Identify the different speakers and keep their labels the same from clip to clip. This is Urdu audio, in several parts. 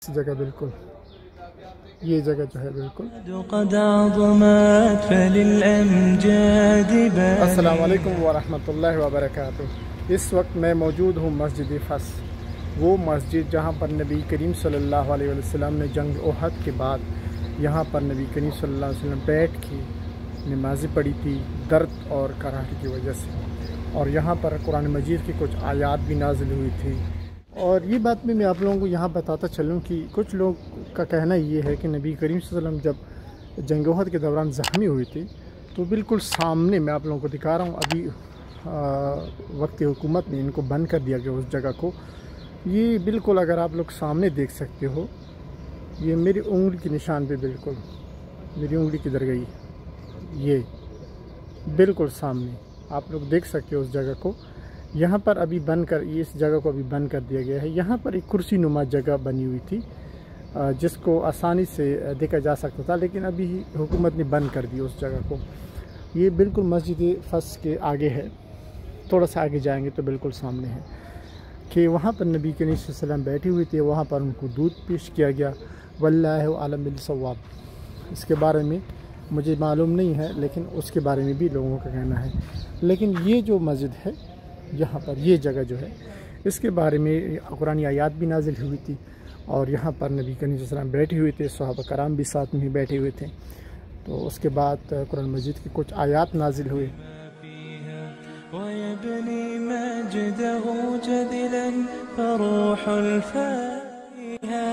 Speaker 1: اس جگہ بالکل یہ جگہ جو ہے بالکل۔ السلام علیکم ورحمۃ اللہ وبرکاتہ۔ اس وقت میں موجود ہوں مسجد فس، وہ مسجد جہاں پر نبی کریم صلی اللہ علیہ وسلم نے جنگ احد کے بعد یہاں پر نبی کریم صلی اللہ علیہ وسلم بیٹھ کے نمازیں پڑھی تھی درد اور کراہٹ کی وجہ سے، اور یہاں پر قرآن مجید کی کچھ آیات بھی نازل ہوئی تھی۔ اور یہ بات بھی میں آپ لوگوں کو یہاں بتاتا چلوں کہ کچھ لوگ کا کہنا یہ ہے کہ نبی کریم صلی اللہ علیہ وسلم جب جنگ احد کے دوران زخمی ہوئے تھے تو بالکل سامنے میں آپ لوگوں کو دکھا رہا ہوں، ابھی وقت حکومت نے ان کو بند کر دیا گیا اس جگہ کو۔ یہ بالکل اگر آپ لوگ سامنے دیکھ سکتے ہو، یہ میری انگلی کے نشان پہ بالکل میری انگلی کی درگاہی، یہ بالکل سامنے آپ لوگ دیکھ سکتے ہو اس جگہ کو۔ یہاں پر ابھی بند کر اس جگہ کو ابھی بند کر دیا گیا ہے۔ یہاں پر ایک کرسی نما جگہ بنی ہوئی تھی جس کو آسانی سے دیکھا جا سکتا تھا، لیکن ابھی حکومت نے بند کر دی اس جگہ کو۔ یہ بالکل مسجد فس کے آگے ہے، تھوڑا سا آگے جائیں گے تو بالکل سامنے ہے کہ وہاں پر نبی کریم صلی اللہ علیہ وسلم بیٹھے ہوئے تھے، وہاں پر ان کو دودھ پیش کیا گیا۔ واللہ عالم بالصواب، اس کے بارے میں مجھے معلوم نہیں ہے، لیکن اس کے بارے میں بھی لوگوں کا کہنا ہے۔ لیکن یہ جو مسجد ہے یہاں پر، یہ جگہ جو ہے، اس کے بارے میں قرآن آیات بھی نازل ہوئی تھی، اور یہاں پر نبی کریم صلی اللہ علیہ وسلم بیٹھے ہوئے تھے، صحابہ کرام بھی ساتھ میں بیٹھے ہوئے تھے۔ تو اس کے بعد قرآن مجید کی کچھ آیات نازل ہوئے۔
Speaker 2: ويبني مجده جدلا فروح الفائها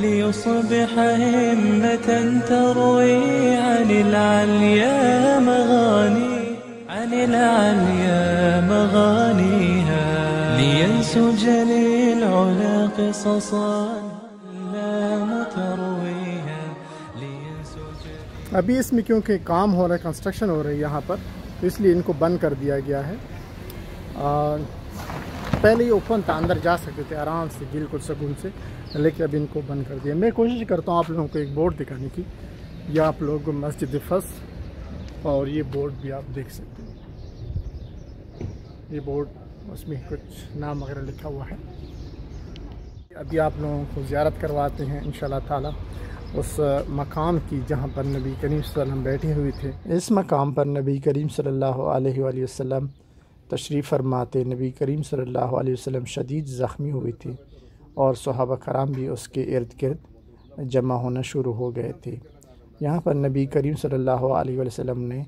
Speaker 2: ليصبح همة تروي عن العليا مغانيها لينسج للعلا قصصا لا مترويها لينسج۔
Speaker 1: ابھی اس میں کیونکہ کام ہو رہا ہے، کنسٹرکشن ہو رہی ہے یہاں پر، تو اس لیے ان کو بند کر دیا گیا ہے۔ پہلے یہ اوپن تھا، اندر جا سکتے تھے آرام سے بالکل سکون سے، لیکن اب ان کو بند کر دیا۔ میں کوشش کرتا ہوں آپ لوگوں کو ایک بورڈ دکھانے کی، یا آپ لوگ مسجد فس، اور یہ بورڈ بھی آپ دیکھ سکتے ہیں۔ یہ بورڈ، اس میں کچھ نام وغیرہ لکھا ہوا ہے۔ ابھی آپ لوگوں کو زیارت کرواتے ہیں انشاءاللہ تعالی اس مقام کی جہاں پر نبی کریم صلی اللہ علیہ وسلم بیٹھے ہوئے تھے۔ اس مقام پر نبی کریم صلی اللہ علیہ وآلہ وسلم تشریف فرماتے۔ نبی کریم صلی اللہ علیہ وسلم شدید زخمی ہوئے تھے، اور صحابہ کرام بھی اس کے ارد گرد جمع ہونا شروع ہو گئے تھے۔ یہاں پر نبی کریم صلی اللہ علیہ وآلہ وسلم نے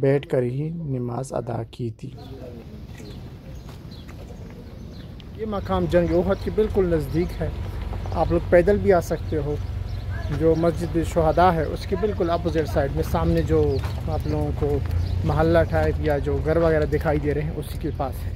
Speaker 1: بیٹھ کر ہی نماز ادا کی تھی۔ یہ مقام جنگ احد کے بالکل نزدیک ہے، آپ لوگ پیدل بھی آ سکتے ہو۔ جو مسجد شہداء ہے اس کے بالکل اپوزٹ سائڈ میں سامنے جو آپ لوگوں کو محلہ ٹائپ یا جو گھر وغیرہ دکھائی دے رہے ہیں اسی کے پاس ہے۔